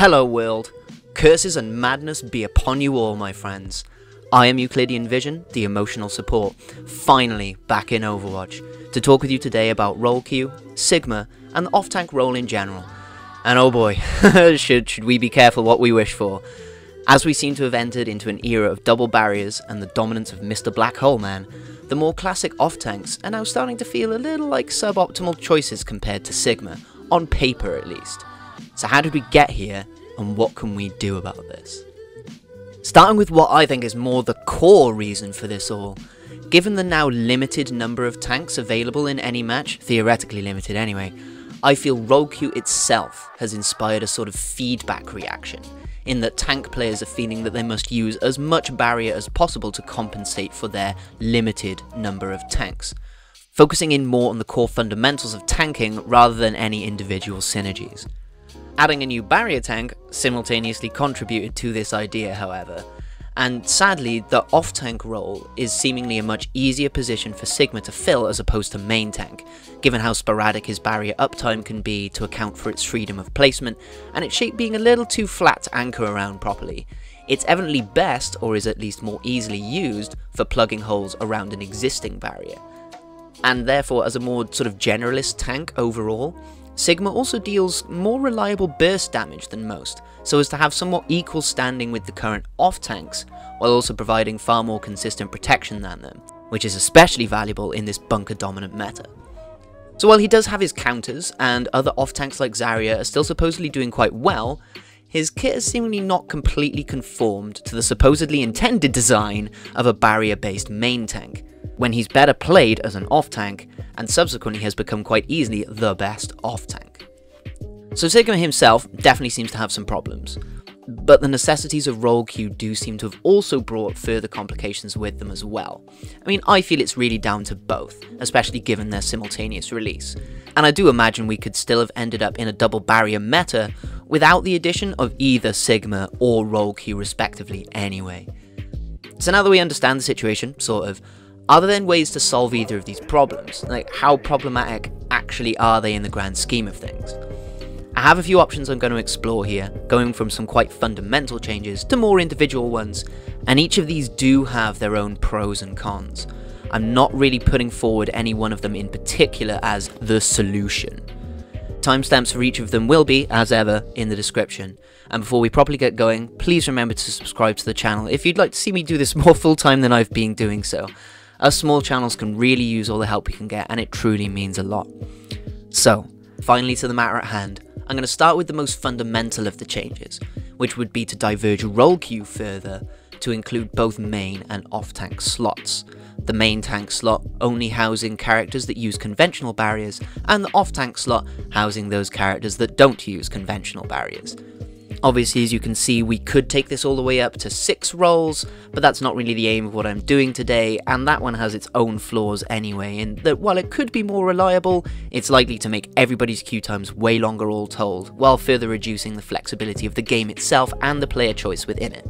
Hello world, curses and madness be upon you all, my friends. I am Euclidean Vision, the emotional support, finally back in Overwatch, to talk with you today about role queue, Sigma, and the off-tank role in general. And oh boy, should we be careful what we wish for, as we seem to have entered into an era of double barriers and the dominance of Mr. Black Hole Man. The more classic off-tanks are now starting to feel a little like suboptimal choices compared to Sigma, on paper at least. So how did we get here, and what can we do about this? Starting with what I think is more the core reason for this all. Given the now limited number of tanks available in any match, theoretically limited anyway, I feel role queue itself has inspired a sort of feedback reaction, in that tank players are feeling that they must use as much barrier as possible to compensate for their limited number of tanks, focusing in more on the core fundamentals of tanking rather than any individual synergies. Adding a new barrier tank simultaneously contributed to this idea, however, and sadly the off-tank role is seemingly a much easier position for Sigma to fill as opposed to main tank, given how sporadic his barrier uptime can be to account for its freedom of placement, and its shape being a little too flat to anchor around properly. It's evidently best, or is at least more easily used, for plugging holes around an existing barrier. And therefore, as a more sort of generalist tank overall, Sigma also deals more reliable burst damage than most, so as to have somewhat equal standing with the current off-tanks, while also providing far more consistent protection than them, which is especially valuable in this bunker-dominant meta. So while he does have his counters, and other off-tanks like Zarya are still supposedly doing quite well, his kit has seemingly not completely conformed to the supposedly intended design of a barrier-based main tank, when he's better played as an off-tank, and subsequently has become quite easily the best off-tank. So Sigma himself definitely seems to have some problems, but the necessities of role queue do seem to have also brought further complications with them as well. I mean, I feel it's really down to both, especially given their simultaneous release, and I do imagine we could still have ended up in a double barrier meta without the addition of either Sigma or role queue respectively anyway. So now that we understand the situation, sort of, are there then ways to solve either of these problems? Like, how problematic actually are they in the grand scheme of things? I have a few options I'm going to explore here, going from some quite fundamental changes to more individual ones, and each of these do have their own pros and cons. I'm not really putting forward any one of them in particular as the solution. Timestamps for each of them will be, as ever, in the description. And before we properly get going, please remember to subscribe to the channel if you'd like to see me do this more full time than I've been doing so. Us small channels can really use all the help we can get, and it truly means a lot. So, finally to the matter at hand, I'm going to start with the most fundamental of the changes, which would be to diverge role queue further to include both main and off-tank slots. The main tank slot only housing characters that use conventional barriers, and the off-tank slot housing those characters that don't use conventional barriers. Obviously, as you can see, we could take this all the way up to 6 roles, but that's not really the aim of what I'm doing today, and that one has its own flaws anyway, in that while it could be more reliable, it's likely to make everybody's queue times way longer all told, while further reducing the flexibility of the game itself and the player choice within it.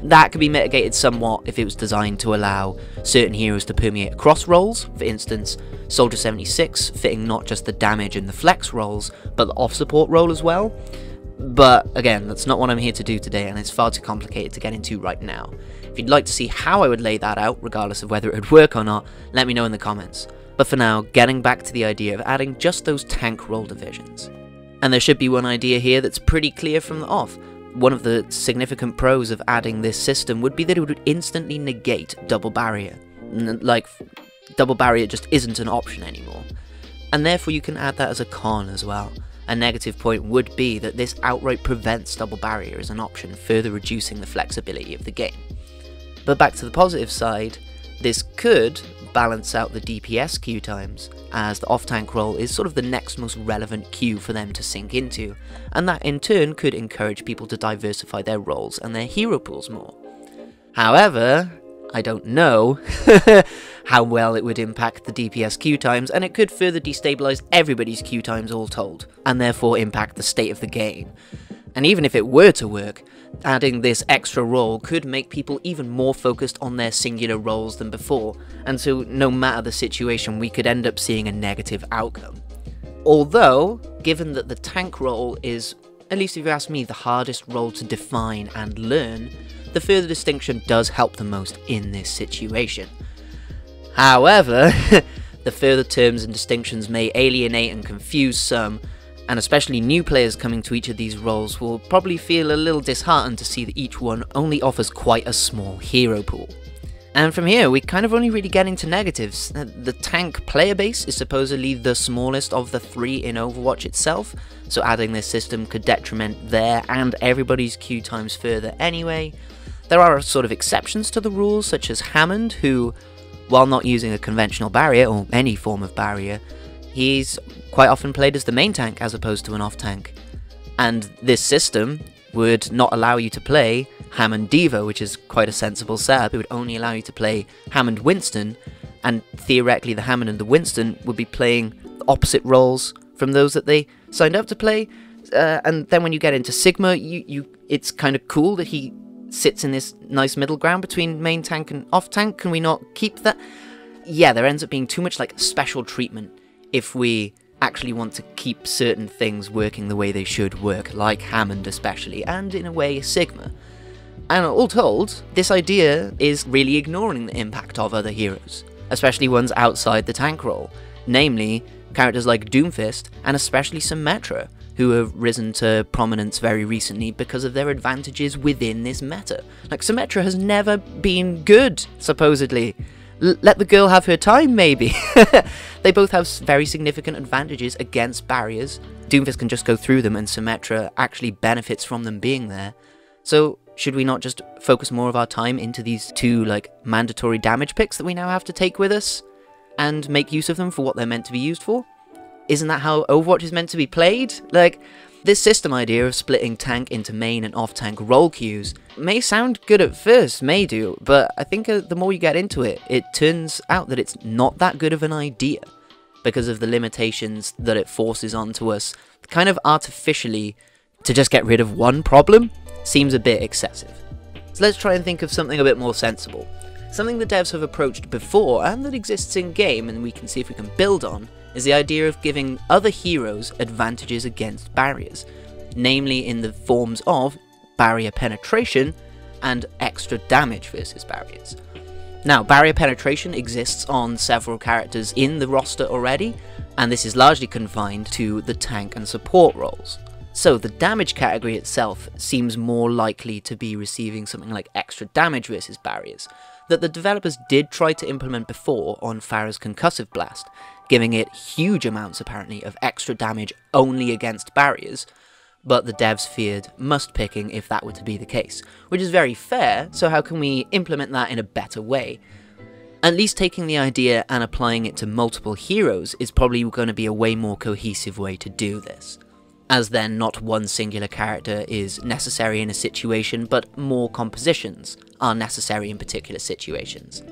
That could be mitigated somewhat if it was designed to allow certain heroes to permeate across roles, for instance, Soldier 76 fitting not just the damage and the flex roles, but the off-support role as well. But again, that's not what I'm here to do today, and it's far too complicated to get into right now. If you'd like to see how I would lay that out, regardless of whether it would work or not, let me know in the comments. But for now, getting back to the idea of adding just those tank role divisions. And there should be one idea here that's pretty clear from the off. One of the significant pros of adding this system would be that it would instantly negate double barrier. Like, double barrier just isn't an option anymore. And therefore you can add that as a con as well. A negative point would be that this outright prevents double barrier as an option, further reducing the flexibility of the game. But back to the positive side, this could balance out the DPS queue times, as the off-tank role is sort of the next most relevant queue for them to sink into, and that in turn could encourage people to diversify their roles and their hero pools more. However, I don't know how well it would impact the DPS queue times, and it could further destabilize everybody's queue times all told, and therefore impact the state of the game. And even if it were to work, adding this extra role could make people even more focused on their singular roles than before, and so no matter the situation we could end up seeing a negative outcome. Although, given that the tank role is at least if you ask me, the hardest role to define and learn, the further distinction does help the most in this situation. However, the further terms and distinctions may alienate and confuse some, and especially new players coming to each of these roles will probably feel a little disheartened to see that each one only offers quite a small hero pool. And from here, we kind of only really get into negatives. The tank player base is supposedly the smallest of the 3 in Overwatch itself, so adding this system could detriment their and everybody's queue times further anyway. There are sort of exceptions to the rules, such as Hammond, who, while not using a conventional barrier, or any form of barrier, he's quite often played as the main tank as opposed to an off-tank. And this system would not allow you to play Hammond D.Va, which is quite a sensible setup. It would only allow you to play Hammond Winston, and theoretically the Hammond and the Winston would be playing the opposite roles from those that they signed up to play. And then when you get into Sigma, it's kind of cool that he sits in this nice middle ground between main tank and off tank. Can we not keep that? Yeah, there ends up being too much like special treatment if we actually want to keep certain things working the way they should work, like Hammond especially, and in a way Sigma. And all told, this idea is really ignoring the impact of other heroes, especially ones outside the tank role, namely characters like Doomfist and especially Symmetra, who have risen to prominence very recently because of their advantages within this meta. Like, Symmetra has never been good, supposedly. Let the girl have her time, maybe. They both have very significant advantages against barriers. Doomfist can just go through them, and Symmetra actually benefits from them being there. So, should we not just focus more of our time into these 2, like, mandatory damage picks that we now have to take with us, and make use of them for what they're meant to be used for? Isn't that how Overwatch is meant to be played? Like, this system idea of splitting tank into main and off-tank role queues may sound good at first, may do, but I think the more you get into it, it turns out that it's not that good of an idea, because of the limitations that it forces onto us, kind of artificially, to just get rid of one problem, seems a bit excessive. So let's try and think of something a bit more sensible. Something the devs have approached before, and that exists in-game, and we can see if we can build on, is the idea of giving other heroes advantages against barriers, namely in the forms of barrier penetration and extra damage versus barriers. Now, barrier penetration exists on several characters in the roster already, and this is largely confined to the tank and support roles. So the damage category itself seems more likely to be receiving something like extra damage versus barriers, that the developers did try to implement before on Pharah's Concussive Blast, giving it huge amounts apparently of extra damage only against barriers, but the devs feared must-picking if that were to be the case, which is very fair, so how can we implement that in a better way? At least taking the idea and applying it to multiple heroes is probably going to be a way more cohesive way to do this, as then not one singular character is necessary in a situation, but more compositions are necessary in particular situations.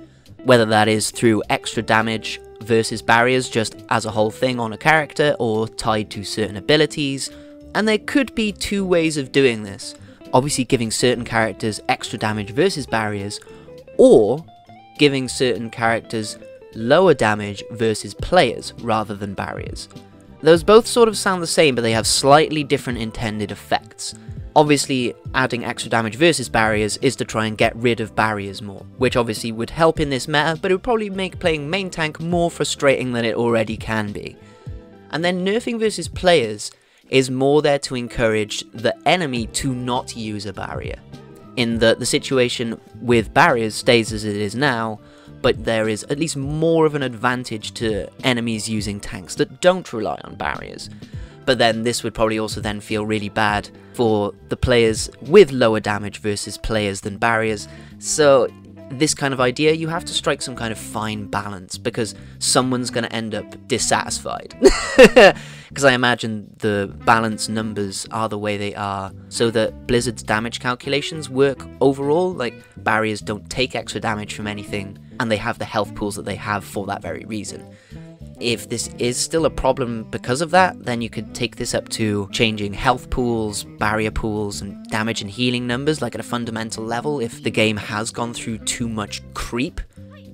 Whether that is through extra damage versus barriers just as a whole thing on a character, or tied to certain abilities. And there could be 2 ways of doing this. Obviously giving certain characters extra damage versus barriers, or giving certain characters lower damage versus players rather than barriers. Those both sort of sound the same, but they have slightly different intended effects. Obviously, adding extra damage versus barriers is to try and get rid of barriers more, which obviously would help in this meta, but it would probably make playing main tank more frustrating than it already can be. And then nerfing versus players is more there to encourage the enemy to not use a barrier, in that the situation with barriers stays as it is now, but there is at least more of an advantage to enemies using tanks that don't rely on barriers. But then this would probably also then feel really bad for the players with lower damage versus players than barriers. So this kind of idea, you have to strike some kind of fine balance, because someone's going to end up dissatisfied. Because I imagine the balance numbers are the way they are, so that Blizzard's damage calculations work overall. Like, barriers don't take extra damage from anything, and they have the health pools that they have for that very reason. If this is still a problem because of that, then you could take this up to changing health pools, barrier pools, and damage and healing numbers, like at a fundamental level, if the game has gone through too much creep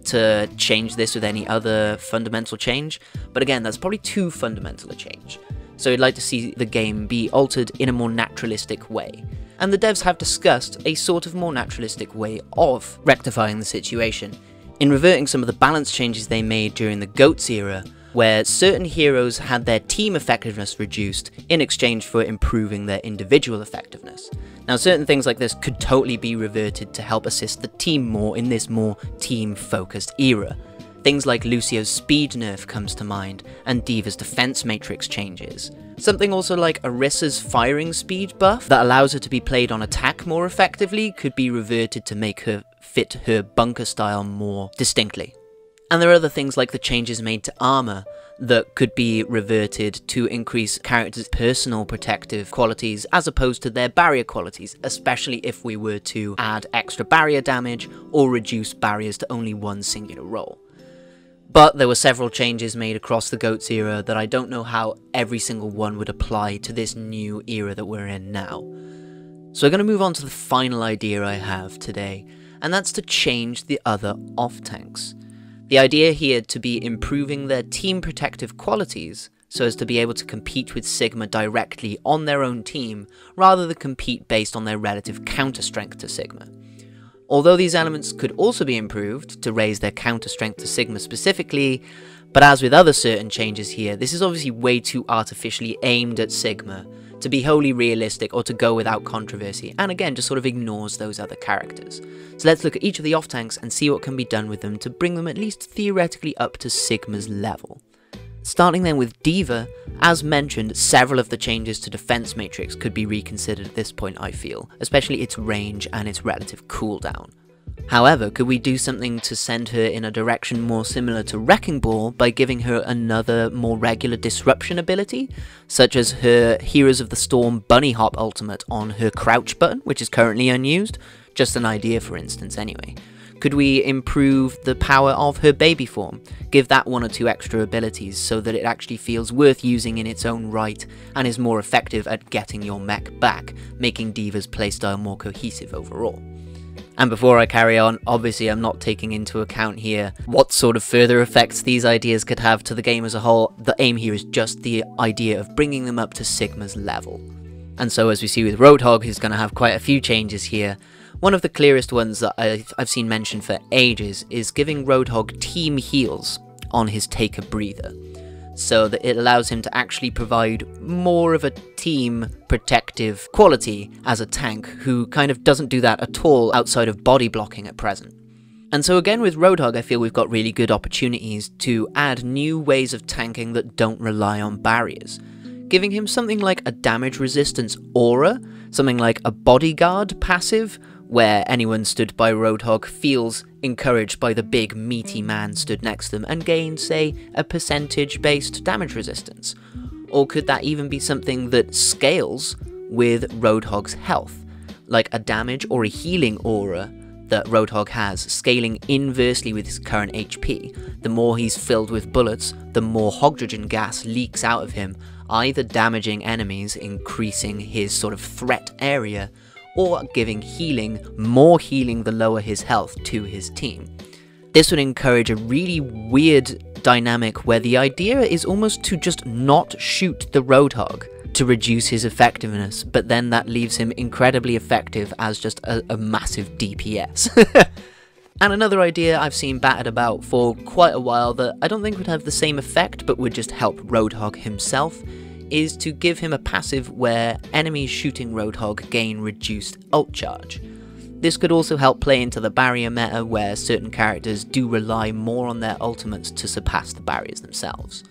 to change this with any other fundamental change. But again, that's probably too fundamental a change. so he'd like to see the game be altered in a more naturalistic way. And the devs have discussed a sort of more naturalistic way of rectifying the situation, in reverting some of the balance changes they made during the GOATS era, where certain heroes had their team effectiveness reduced in exchange for improving their individual effectiveness. Now, certain things like this could totally be reverted to help assist the team more in this more team-focused era. Things like Lucio's speed nerf comes to mind, and D.Va's defense matrix changes. Something also like Orissa's firing speed buff that allows her to be played on attack more effectively could be reverted to make her fit her bunker style more distinctly. And there are other things like the changes made to armor that could be reverted to increase characters' personal protective qualities as opposed to their barrier qualities, especially if we were to add extra barrier damage or reduce barriers to only one singular role. But there were several changes made across the GOATS era that I don't know how every single one would apply to this new era that we're in now. So I'm going to move on to the final idea I have today, and that's to change the other off-tanks. The idea here to be improving their team protective qualities so as to be able to compete with Sigma directly on their own team rather than compete based on their relative counter strength to Sigma. Although these elements could also be improved to raise their counter strength to Sigma specifically, but as with other certain changes here, this is obviously way too artificially aimed at Sigma to be wholly realistic or to go without controversy, and again just sort of ignores those other characters. So let's look at each of the off-tanks and see what can be done with them to bring them at least theoretically up to Sigma's level. Starting then with D.Va, as mentioned, several of the changes to defense matrix could be reconsidered at this point, I feel, especially its range and its relative cooldown. However, could we do something to send her in a direction more similar to Wrecking Ball by giving her another more regular disruption ability, such as her Heroes of the Storm Bunny Hop ultimate on her crouch button, which is currently unused? Just an idea, for instance, anyway. Could we improve the power of her baby form, give that one or two extra abilities so that it actually feels worth using in its own right and is more effective at getting your mech back, making D.Va's playstyle more cohesive overall? And before I carry on, obviously I'm not taking into account here what sort of further effects these ideas could have to the game as a whole. The aim here is just the idea of bringing them up to Sigma's level. And so as we see with Roadhog, who's going to have quite a few changes here, one of the clearest ones that I've seen mentioned for ages is giving Roadhog team heals on his Take a Breather, so that it allows him to actually provide more of a team protective quality as a tank who kind of doesn't do that at all outside of body blocking at present. And so again with Roadhog, I feel we've got really good opportunities to add new ways of tanking that don't rely on barriers. Giving him something like a damage resistance aura, something like a bodyguard passive, where anyone stood by Roadhog feels encouraged by the big meaty man stood next to them and gains, say, a percentage-based damage resistance. Or could that even be something that scales with Roadhog's health, like a damage or a healing aura that Roadhog has, scaling inversely with his current HP. The more he's filled with bullets, the more hydrogen gas leaks out of him, either damaging enemies, increasing his sort of threat area, or giving healing, more healing the lower his health to his team. This would encourage a really weird dynamic where the idea is almost to just not shoot the Roadhog to reduce his effectiveness, but then that leaves him incredibly effective as just a massive DPS. And another idea I've seen batted about for quite a while that I don't think would have the same effect but would just help Roadhog himself is to give him a passive where enemies shooting Roadhog gain reduced ult charge. This could also help play into the barrier meta where certain characters do rely more on their ultimates to surpass the barriers themselves.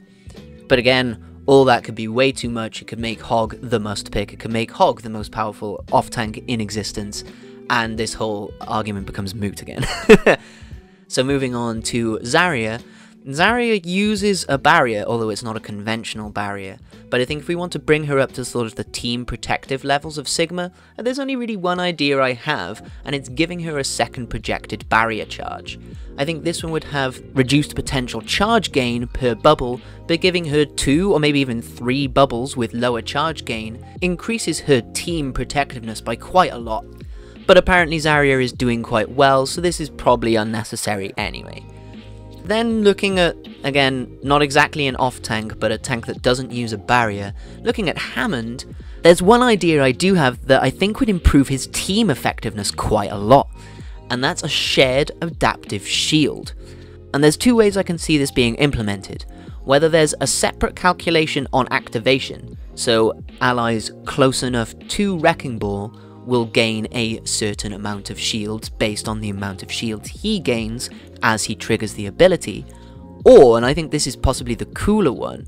But again, all that could be way too much. It could make Hog the must pick, it could make Hog the most powerful off-tank in existence, and this whole argument becomes moot again. So moving on to Zarya. Zarya uses a barrier, although it's not a conventional barrier, but I think if we want to bring her up to sort of the team protective levels of Sigma, there's only really one idea I have, and it's giving her a second projected barrier charge. I think this one would have reduced potential charge gain per bubble, but giving her 2 or maybe even 3 bubbles with lower charge gain increases her team protectiveness by quite a lot. But apparently Zarya is doing quite well, so this is probably unnecessary anyway. Then looking at, again, not exactly an off tank, but a tank that doesn't use a barrier, looking at Hammond, there's one idea I do have that I think would improve his team effectiveness quite a lot, and that's a shared adaptive shield. And there's two ways I can see this being implemented. Whether there's a separate calculation on activation, so allies close enough to Wrecking Ball will gain a certain amount of shields based on the amount of shields he gains as he triggers the ability, or, and I think this is possibly the cooler one,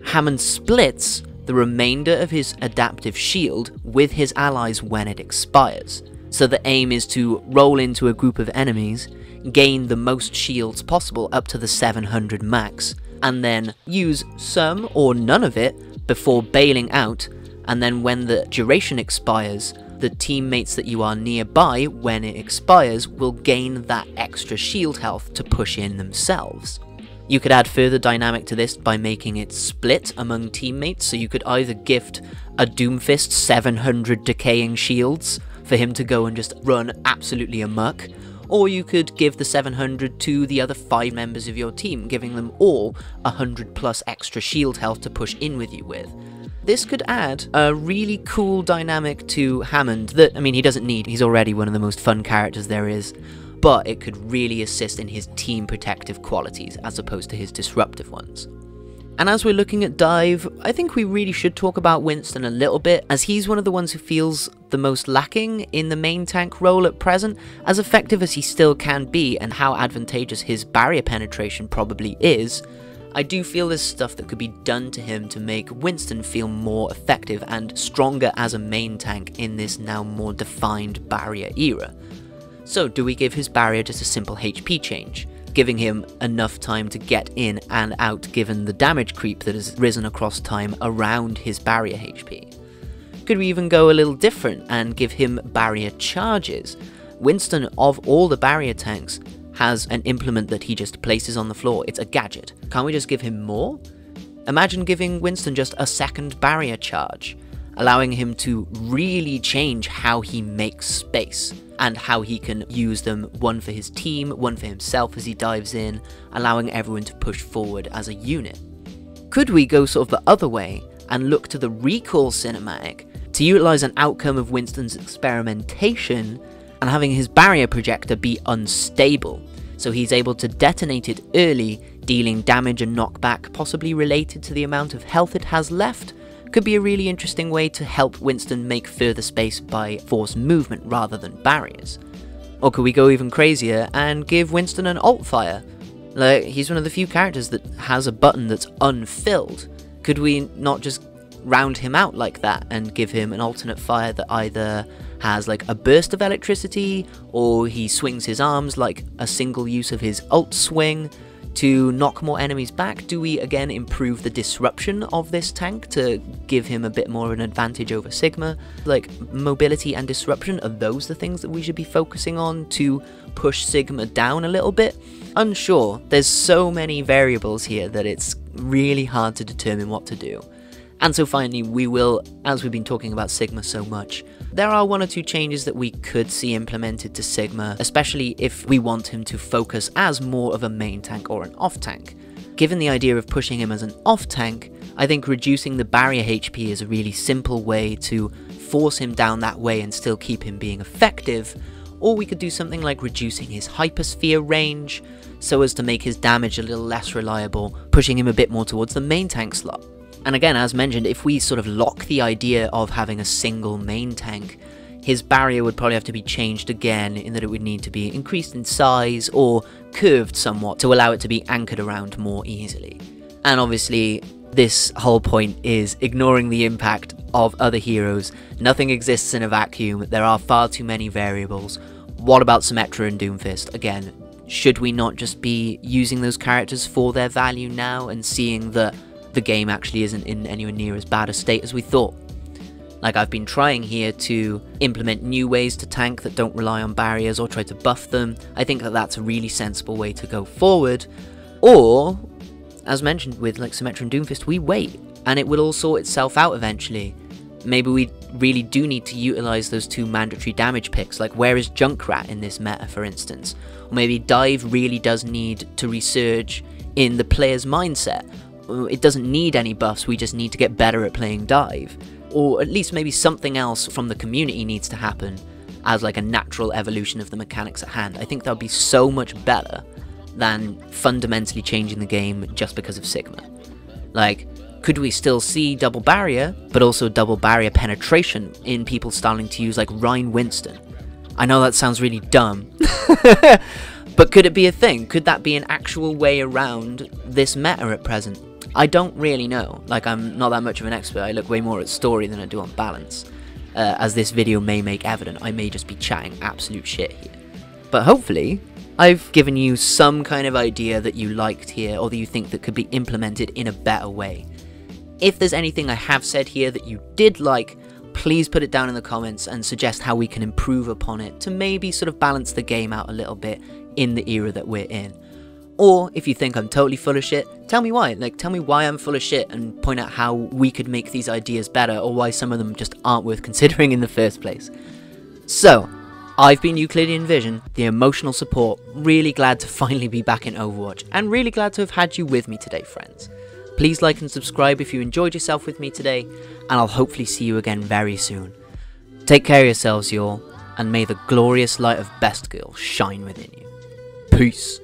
Hammond splits the remainder of his adaptive shield with his allies when it expires. So the aim is to roll into a group of enemies, gain the most shields possible up to the 700 max, and then use some or none of it before bailing out, and then when the duration expires, the teammates that you are nearby when it expires will gain that extra shield health to push in themselves. You could add further dynamic to this by making it split among teammates, so you could either gift a Doomfist 700 decaying shields for him to go and just run absolutely amok, or you could give the 700 to the other 5 members of your team, giving them all 100 plus extra shield health to push in with you with. This could add a really cool dynamic to Hammond that, I mean, he doesn't need, he's already one of the most fun characters there is, but it could really assist in his team protective qualities as opposed to his disruptive ones. And as we're looking at dive, I think we really should talk about Winston a little bit, as he's one of the ones who feels the most lacking in the main tank role at present, as effective as he still can be and how advantageous his barrier penetration probably is. I do feel there's stuff that could be done to him to make Winston feel more effective and stronger as a main tank in this now more defined barrier era. So do we give his barrier just a simple HP change, giving him enough time to get in and out given the damage creep that has risen across time around his barrier HP? Could we even go a little different and give him barrier charges? Winston, of all the barrier tanks, has an implement that he just places on the floor. It's a gadget. Can't we just give him more? Imagine giving Winston just a second barrier charge, allowing him to really change how he makes space and how he can use them, one for his team, one for himself as he dives in, allowing everyone to push forward as a unit. Could we go sort of the other way and look to the recall cinematic to utilize an outcome of Winston's experimentation and having his barrier projector be unstable, so he's able to detonate it early, dealing damage and knockback possibly related to the amount of health it has left? Could be a really interesting way to help Winston make further space by force movement rather than barriers. Or could we go even crazier and give Winston an alt fire? Like, he's one of the few characters that has a button that's unfilled. Could we not just round him out like that and give him an alternate fire that either has like a burst of electricity, or he swings his arms like a single use of his alt swing to knock more enemies back? Do we again improve the disruption of this tank to give him a bit more of an advantage over Sigma? Like, mobility and disruption, are those the things that we should be focusing on to push Sigma down a little bit? Unsure. There's so many variables here that it's really hard to determine what to do. And so finally, we will, as we've been talking about Sigma so much, there are one or two changes that we could see implemented to Sigma, especially if we want him to focus as more of a main tank or an off tank. Given the idea of pushing him as an off tank, I think reducing the barrier HP is a really simple way to force him down that way and still keep him being effective, or we could do something like reducing his hypersphere range, so as to make his damage a little less reliable, pushing him a bit more towards the main tank slot. And again, as mentioned, if we sort of lock the idea of having a single main tank, his barrier would probably have to be changed again, in that it would need to be increased in size or curved somewhat to allow it to be anchored around more easily. And obviously, this whole point is ignoring the impact of other heroes. Nothing exists in a vacuum, there are far too many variables. What about Symmetra and Doomfist? Again, should we not just be using those characters for their value now and seeing that the game actually isn't in anywhere near as bad a state as we thought? Like, I've been trying here to implement new ways to tank that don't rely on barriers or try to buff them. I think that that's a really sensible way to go forward. Or, as mentioned with like Symmetra and Doomfist, we wait and it will all sort itself out eventually. maybe we really do need to utilize those 2 mandatory damage picks, like where is Junkrat in this meta, for instance? Or maybe Dive really does need to resurge in the player's mindset. It doesn't need any buffs, we just need to get better at playing Dive. Or at least maybe something else from the community needs to happen as like a natural evolution of the mechanics at hand. I think that would be so much better than fundamentally changing the game just because of Sigma. Like, could we still see double barrier, but also double barrier penetration in people starting to use like Rhine Winston? I know that sounds really dumb, but could it be a thing? Could that be an actual way around this meta at present? I don't really know. Like, I'm not that much of an expert. I look way more at story than I do on balance. As this video may make evident, I may just be chatting absolute shit here. But hopefully, I've given you some kind of idea that you liked here, or that you think that could be implemented in a better way. If there's anything I have said here that you did like, please put it down in the comments and suggest how we can improve upon it to maybe sort of balance the game out a little bit in the era that we're in. Or if you think I'm totally full of shit, tell me why. Like, tell me why I'm full of shit and point out how we could make these ideas better, or why some of them just aren't worth considering in the first place. So, I've been Euclidean Vision, the emotional support. Really glad to finally be back in Overwatch, and really glad to have had you with me today, friends. Please like and subscribe if you enjoyed yourself with me today, and I'll hopefully see you again very soon. Take care of yourselves, y'all, and may the glorious light of Best Girl shine within you. Peace.